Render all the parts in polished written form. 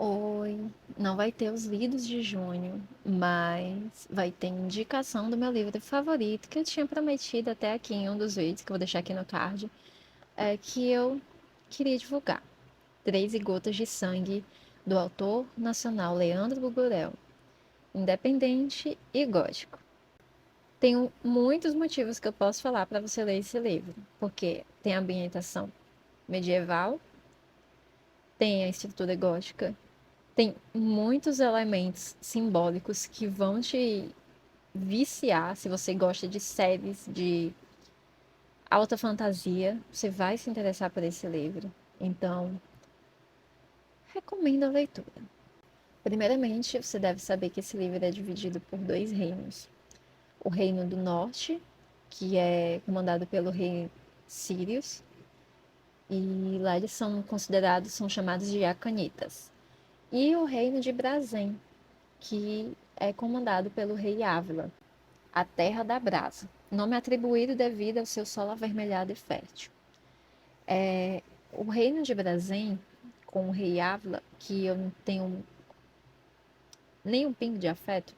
Oi, não vai ter os lidos de junho, mas vai ter indicação do meu livro favorito que eu tinha prometido até aqui em um dos vídeos, que eu vou deixar aqui no card, que eu queria divulgar. Três Gotas de Sangue, do autor nacional Leandro Bugurel, independente e gótico. Tenho muitos motivos que eu posso falar para você ler esse livro, porque tem ambientação medieval, tem a estrutura gótica. Tem muitos elementos simbólicos que vão te viciar. Se você gosta de séries de alta fantasia, você vai se interessar por esse livro. Então, recomendo a leitura. Primeiramente, você deve saber que esse livro é dividido por dois reinos. O Reino do Norte, que é comandado pelo rei Sirius, e lá eles são considerados, são chamados de Acanitas. E o Reino de Brazen, que é comandado pelo rei Ávila, a Terra da Brasa, nome atribuído devido ao seu solo avermelhado e fértil. O reino de Brazen, com o rei Ávila, que eu não tenho nem um pingo de afeto,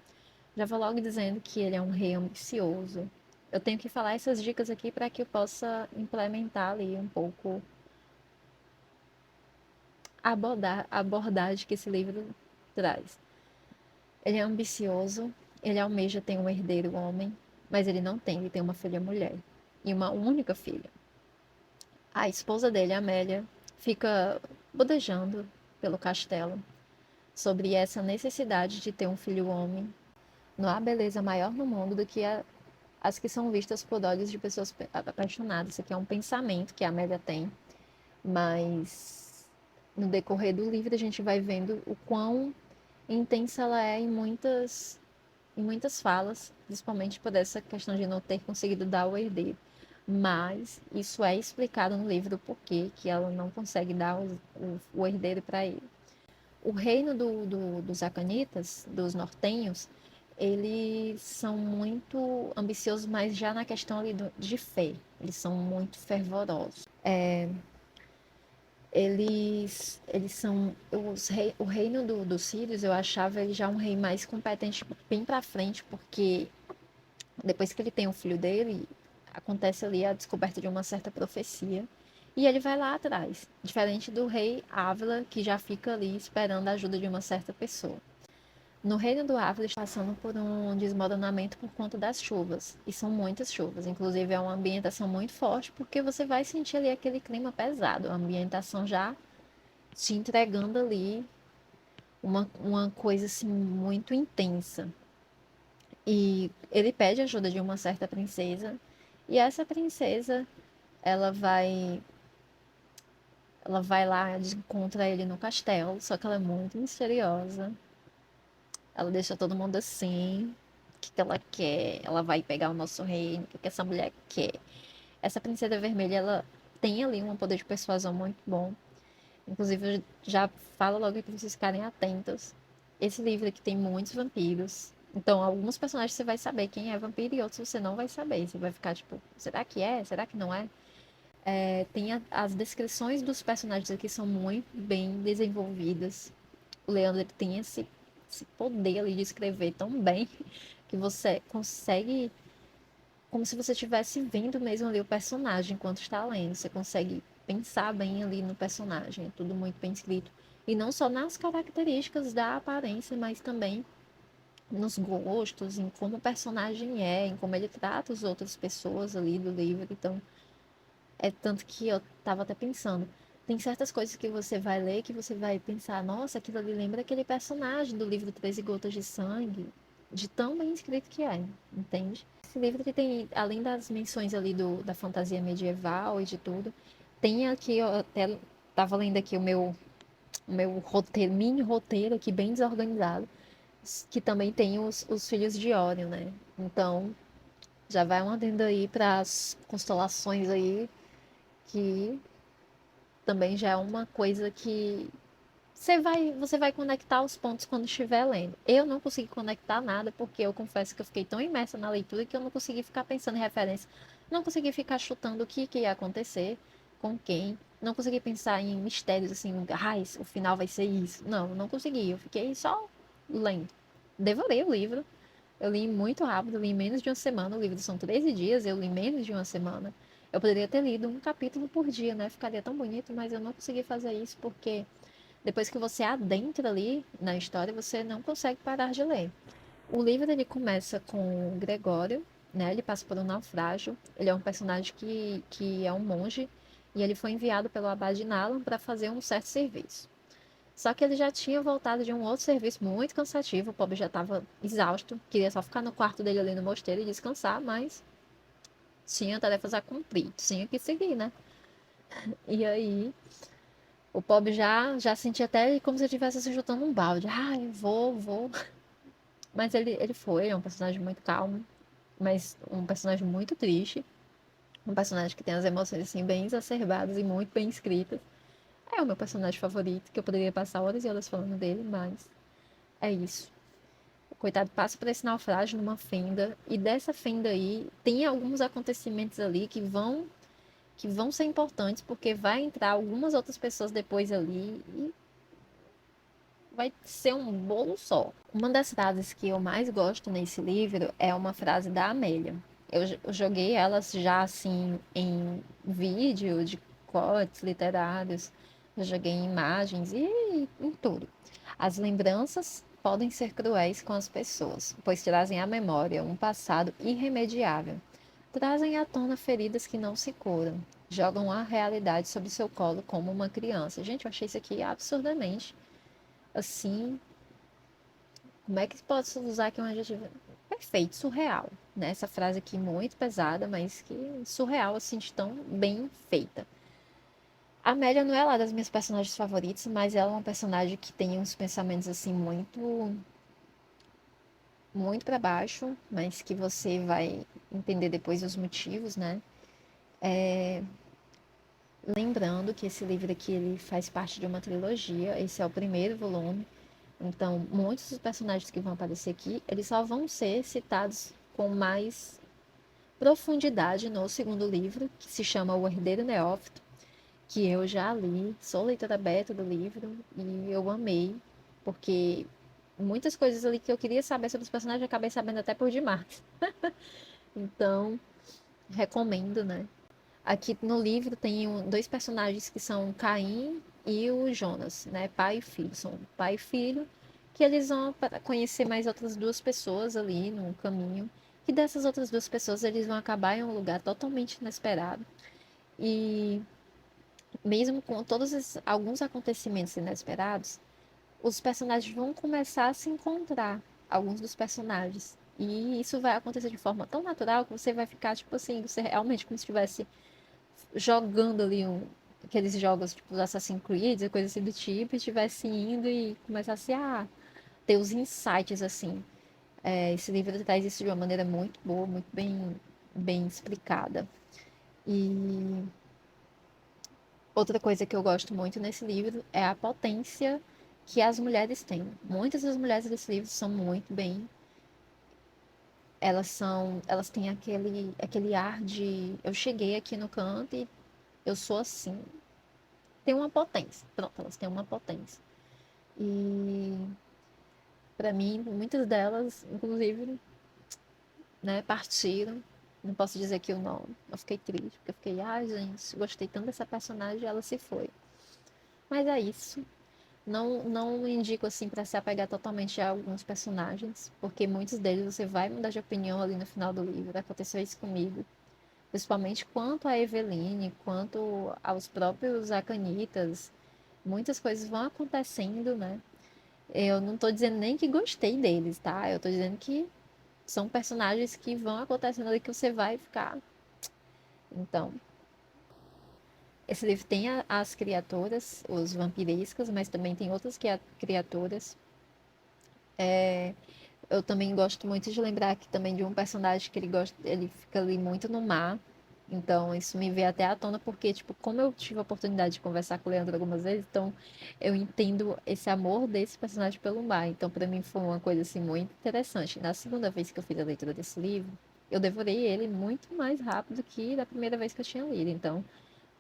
já vou logo dizendo que ele é um rei ambicioso. Eu tenho que falar essas dicas aqui para que eu possa implementar ali um pouco a abordagem que esse livro traz. Ele é ambicioso, ele almeja ter um herdeiro homem, mas ele não tem, ele tem uma filha mulher e uma única filha. A esposa dele, Amélia, fica bodejando pelo castelo sobre essa necessidade de ter um filho homem. Não há beleza maior no mundo do que as que são vistas por olhos de pessoas apaixonadas. Isso aqui é um pensamento que a Amélia tem, mas no decorrer do livro a gente vai vendo o quão intensa ela é em muitas falas, principalmente por essa questão de não ter conseguido dar o herdeiro. Mas isso é explicado no livro do porquê que ela não consegue dar o herdeiro para ele. O reino dos Acanitas, dos nortenhos, eles são muito ambiciosos, mas já na questão ali de fé. Eles são muito fervorosos. Eles são. O reino dos Sírios, eu achava ele já um rei mais competente bem pra frente, porque depois que ele tem o filho dele, acontece ali a descoberta de uma certa profecia. E ele vai lá atrás, diferente do rei Ávila, que já fica ali esperando a ajuda de uma certa pessoa. No reino do Ávila, está passando por um desmoronamento por conta das chuvas. E são muitas chuvas. Inclusive, é uma ambientação muito forte, porque você vai sentir ali aquele clima pesado. A ambientação já te entregando ali uma coisa assim muito intensa. E ele pede ajuda de uma certa princesa. E essa princesa, ela vai ela vai lá, encontra ele no castelo, só que ela é muito misteriosa. Ela deixa todo mundo assim. O que ela quer? Ela vai pegar o nosso reino. O que essa mulher quer? Essa princesa vermelha, ela tem ali um poder de persuasão muito bom. Inclusive, eu já falo logo aqui pra vocês ficarem atentos. Esse livro aqui tem muitos vampiros. Então, alguns personagens você vai saber quem é vampiro e outros você não vai saber. Você vai ficar tipo, será que é? Será que não é? Tem as descrições dos personagens aqui são muito bem desenvolvidas. O Leandro ele tem esse poder ali de escrever tão bem que você consegue, como se você estivesse vendo mesmo ali o personagem enquanto está lendo. Você consegue pensar bem ali no personagem. É tudo muito bem escrito. E não só nas características da aparência, mas também nos gostos, em como o personagem é, em como ele trata as outras pessoas ali do livro. Então, é tanto que eu tava até pensando, tem certas coisas que você vai ler que você vai pensar, nossa, aquilo ali lembra aquele personagem do livro 13 Gotas de Sangue, de tão bem escrito que é, entende? Esse livro que tem, além das menções ali da fantasia medieval e de tudo, tem aqui, eu até tava lendo aqui o meu roteiro, mini roteiro aqui bem desorganizado, que também tem os filhos de Órion, né? Então, já vai um adendo aí para as constelações aí que também já é uma coisa que você vai conectar os pontos quando estiver lendo. Eu não consegui conectar nada porque eu confesso que eu fiquei tão imersa na leitura que eu não consegui ficar pensando em referência, não consegui ficar chutando o que ia acontecer, com quem. Não consegui pensar em mistérios assim, o final vai ser isso. Não, não consegui. Eu fiquei só lendo. Devorei o livro. Eu li muito rápido, li em menos de uma semana. O livro são 13 dias, eu li em menos de uma semana. Eu poderia ter lido um capítulo por dia, né? Ficaria tão bonito, mas eu não consegui fazer isso porque depois que você adentra ali na história, você não consegue parar de ler. O livro ele começa com o Gregório, né? Ele passa por um naufrágio. Ele é um personagem que é um monge e ele foi enviado pelo Abade Nalan para fazer um certo serviço. Só que ele já tinha voltado de um outro serviço muito cansativo, o pobre já estava exausto, queria só ficar no quarto dele ali no mosteiro e descansar, mas tinha tarefas a cumprir, tinha que seguir, né? E aí, o pobre já sentia até como se estivesse se chutando um balde. Ah, eu vou. Mas ele foi, é um personagem muito calmo, mas um personagem muito triste. Um personagem que tem as emoções assim bem exacerbadas e muito bem escritas. É o meu personagem favorito, que eu poderia passar horas e horas falando dele, mas é isso. O coitado passa por esse naufrágio numa fenda, e dessa fenda aí tem alguns acontecimentos ali que vão ser importantes, porque vai entrar algumas outras pessoas depois ali e vai ser um bolo só. Uma das frases que eu mais gosto nesse livro é uma frase da Amélia. Eu joguei elas já assim em vídeo de cortes literários, eu joguei em imagens e em tudo. As lembranças podem ser cruéis com as pessoas, pois trazem à memória um passado irremediável. Trazem à tona feridas que não se curam. Jogam a realidade sobre seu colo como uma criança. Gente, eu achei isso aqui absurdamente assim, como é que pode usar aqui um adjetivo perfeito, surreal, né? Essa frase aqui muito pesada, mas que surreal, assim, de tão bem feita. A Amélia não é lá das minhas personagens favoritas, mas ela é uma personagem que tem uns pensamentos, assim, muito para baixo, mas que você vai entender depois os motivos, né? Lembrando que esse livro aqui, ele faz parte de uma trilogia, esse é o primeiro volume, então muitos dos personagens que vão aparecer aqui, eles só vão ser citados com mais profundidade no segundo livro, que se chama O Herdeiro Neófito, que eu já li, sou leitora beta do livro e eu amei, porque muitas coisas ali que eu queria saber sobre os personagens eu acabei sabendo até por demais. Então, recomendo, né? Aqui no livro tem dois personagens que são o Caim e o Jonas, né? Pai e filho. São pai e filho, que eles vão conhecer mais outras duas pessoas ali no caminho. E dessas outras duas pessoas, eles vão acabar em um lugar totalmente inesperado. E mesmo com todos alguns acontecimentos inesperados, os personagens vão começar a se encontrar, alguns dos personagens. E isso vai acontecer de forma tão natural que você vai ficar, tipo assim, você realmente como se estivesse jogando ali aqueles jogos tipo Assassin's Creed, coisa assim do tipo, e estivesse indo e começasse a ter os insights assim. Esse livro traz isso de uma maneira muito boa, muito bem explicada. E outra coisa que eu gosto muito nesse livro é a potência que as mulheres têm. Muitas das mulheres desse livro são muito bem. Elas têm aquele ar de eu cheguei aqui no canto e eu sou assim. Tem uma potência. Pronto, elas têm uma potência. E para mim, muitas delas, inclusive, né, partiram. Não posso dizer que eu não. Eu fiquei triste, porque eu fiquei, ai, gente, gostei tanto dessa personagem e ela se foi. Mas é isso. Não indico assim para se apegar totalmente a alguns personagens, porque muitos deles você vai mudar de opinião ali no final do livro. Aconteceu isso comigo, principalmente quanto a Eveline, quanto aos próprios Acanitas. Muitas coisas vão acontecendo, né? Eu não tô dizendo nem que gostei deles, tá? Eu tô dizendo que são personagens que vão acontecendo ali que você vai ficar. Então, esse livro tem as criaturas, os vampirescas, mas também tem outras criaturas. Eu também gosto muito de lembrar aqui também de um personagem que ele fica ali muito no mar. Então, isso me veio até à tona, porque, tipo, como eu tive a oportunidade de conversar com o Leandro algumas vezes, então eu entendo esse amor desse personagem pelo mar. Então, para mim foi uma coisa, assim, muito interessante. Na segunda vez que eu fiz a leitura desse livro, eu devorei ele muito mais rápido que da primeira vez que eu tinha lido. Então,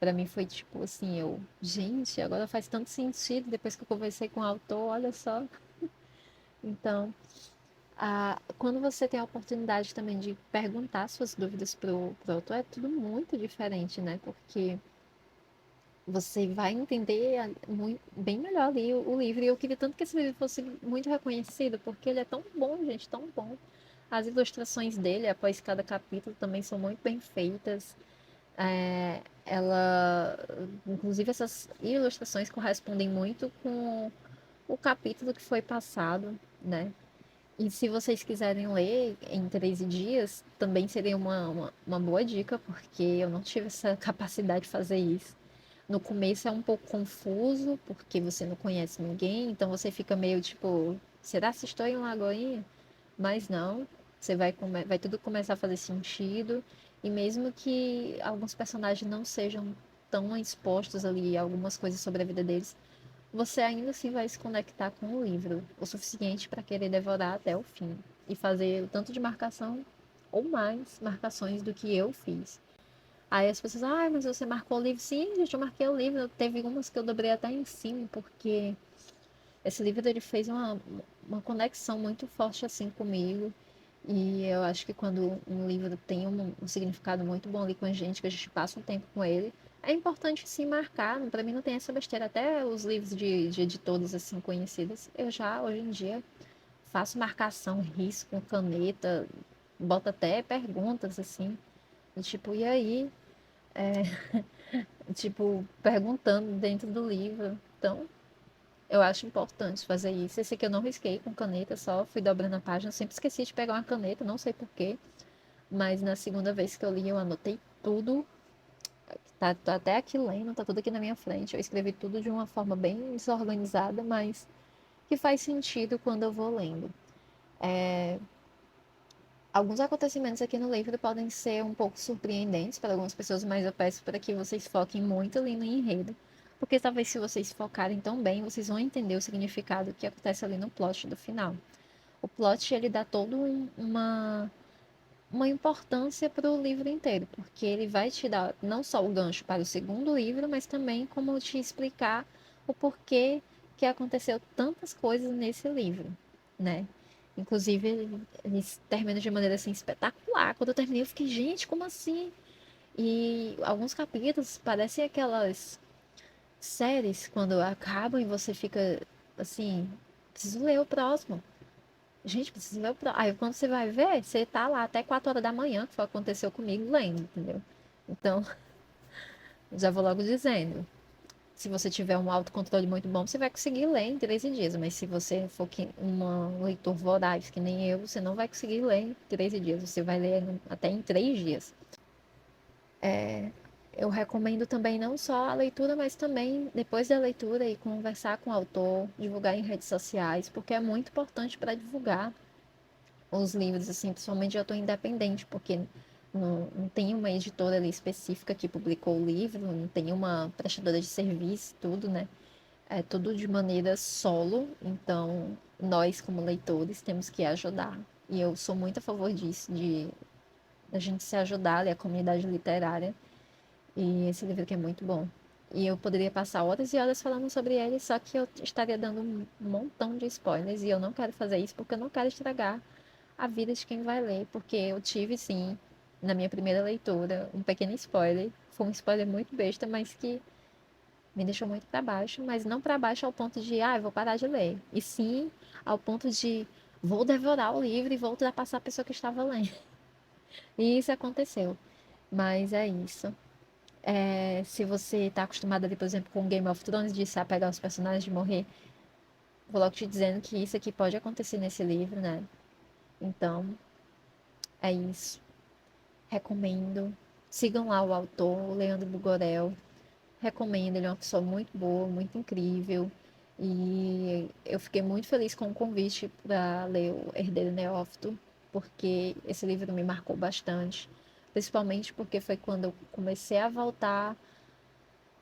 Pra mim foi tipo assim, gente, agora faz tanto sentido depois que eu conversei com o autor, olha só. Então, quando você tem a oportunidade também de perguntar suas dúvidas pro autor, é tudo muito diferente, né? Porque você vai entender bem melhor ali o livro. E eu queria tanto que esse livro fosse muito reconhecido, porque ele é tão bom, gente, tão bom. As ilustrações dele, após cada capítulo, também são muito bem feitas. Inclusive, essas ilustrações correspondem muito com o capítulo que foi passado, né? E se vocês quiserem ler em 13 dias, também seria uma boa dica, porque eu não tive essa capacidade de fazer isso. No começo é um pouco confuso, porque você não conhece ninguém, então você fica meio tipo, será que estou em Lagoinha? Mas não, vai tudo começar a fazer sentido, e mesmo que alguns personagens não sejam tão expostos ali, algumas coisas sobre a vida deles, você ainda assim vai se conectar com o livro o suficiente para querer devorar até o fim e fazer o tanto de marcação ou mais marcações do que eu fiz. Aí as pessoas, mas você marcou o livro? Sim, gente, eu marquei o livro. Teve umas que eu dobrei até em cima, porque esse livro ele fez uma conexão muito forte assim comigo. E eu acho que quando um livro tem um significado muito bom ali com a gente, que a gente passa um tempo com ele, é importante sim marcar. Para mim não tem essa besteira. Até os livros de editoras assim conhecidas, eu já hoje em dia faço marcação, risco, caneta, boto até perguntas assim, do tipo, e aí? Tipo, perguntando dentro do livro. Então, eu acho importante fazer isso. Esse aqui eu não risquei com caneta, só fui dobrando a página. Eu sempre esqueci de pegar uma caneta, não sei porquê. Mas na segunda vez que eu li, eu anotei tudo. Tá até aqui lendo, tá tudo aqui na minha frente. Eu escrevi tudo de uma forma bem desorganizada, mas que faz sentido quando eu vou lendo. Alguns acontecimentos aqui no livro podem ser um pouco surpreendentes para algumas pessoas, mas eu peço para que vocês foquem muito ali no enredo, porque talvez se vocês focarem tão bem, vocês vão entender o significado que acontece ali no plot do final. O plot ele dá toda uma importância para o livro inteiro, porque ele vai te dar não só o gancho para o segundo livro, mas também como te explicar o porquê que aconteceu tantas coisas nesse livro, né? Inclusive, eles terminam de maneira assim espetacular. Quando eu terminei, eu fiquei, gente, como assim? E alguns capítulos parecem aquelas séries quando acabam e você fica assim, preciso ler o próximo. Gente, preciso ler o próximo. Aí quando você vai ver, você tá lá até 4 horas da manhã, que foi o que aconteceu comigo lendo, entendeu? Então, já vou logo dizendo. Se você tiver um autocontrole muito bom, você vai conseguir ler em 13 dias. Mas se você for um leitor voraz, que nem eu, você não vai conseguir ler em 13 dias. Você vai ler até em 3 dias. Eu recomendo também não só a leitura, mas também, depois da leitura, e conversar com o autor, divulgar em redes sociais, porque é muito importante para divulgar os livros, assim, principalmente de autor independente, porque não tem uma editora ali específica que publicou o livro, não tem uma prestadora de serviço, tudo, né? É tudo de maneira solo, então nós, como leitores, temos que ajudar. E eu sou muito a favor disso, de a gente se ajudar, ali, a comunidade literária. E esse livro aqui é muito bom. E eu poderia passar horas e horas falando sobre ele, só que eu estaria dando um montão de spoilers. E eu não quero fazer isso porque eu não quero estragar a vida de quem vai ler. Porque eu tive, sim, na minha primeira leitura, um pequeno spoiler. Foi um spoiler muito besta, mas que me deixou muito para baixo. Mas não para baixo ao ponto de, eu vou parar de ler. E sim ao ponto de, vou devorar o livro e vou ultrapassar a pessoa que estava lendo. E isso aconteceu. Mas é isso. Se você tá acostumado ali, por exemplo, com Game of Thrones, de se apegar aos personagens, de morrer, vou logo te dizendo que isso aqui pode acontecer nesse livro, né? Então, é isso. Recomendo. Sigam lá o autor, o Leandro Bugorel. Recomendo, ele é uma pessoa muito boa, muito incrível. E eu fiquei muito feliz com o convite para ler o Herdeiro Neófito, porque esse livro me marcou bastante. Principalmente porque foi quando eu comecei a voltar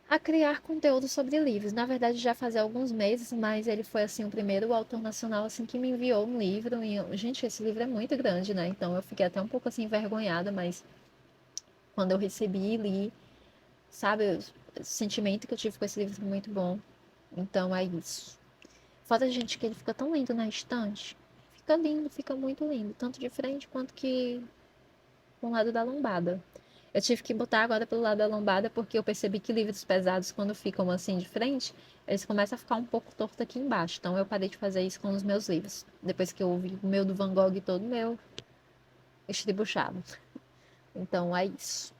a criar conteúdo sobre livros. Na verdade, já fazia alguns meses, mas ele foi assim o primeiro autor nacional assim que me enviou um livro. E, gente, esse livro é muito grande, né? Então eu fiquei até um pouco assim envergonhada, mas quando eu recebi e li, sabe? O sentimento que eu tive com esse livro foi muito bom. Então é isso. Fora, gente, que ele fica tão lindo na estante. Fica lindo, fica muito lindo. Tanto de frente quanto que com o lado da lombada. Eu tive que botar agora pelo lado da lombada porque eu percebi que livros pesados, quando ficam assim de frente, eles começam a ficar um pouco torto aqui embaixo. Então eu parei de fazer isso com os meus livros. Depois que eu ouvi o meu do Van Gogh todo meu estribuchado. Então é isso.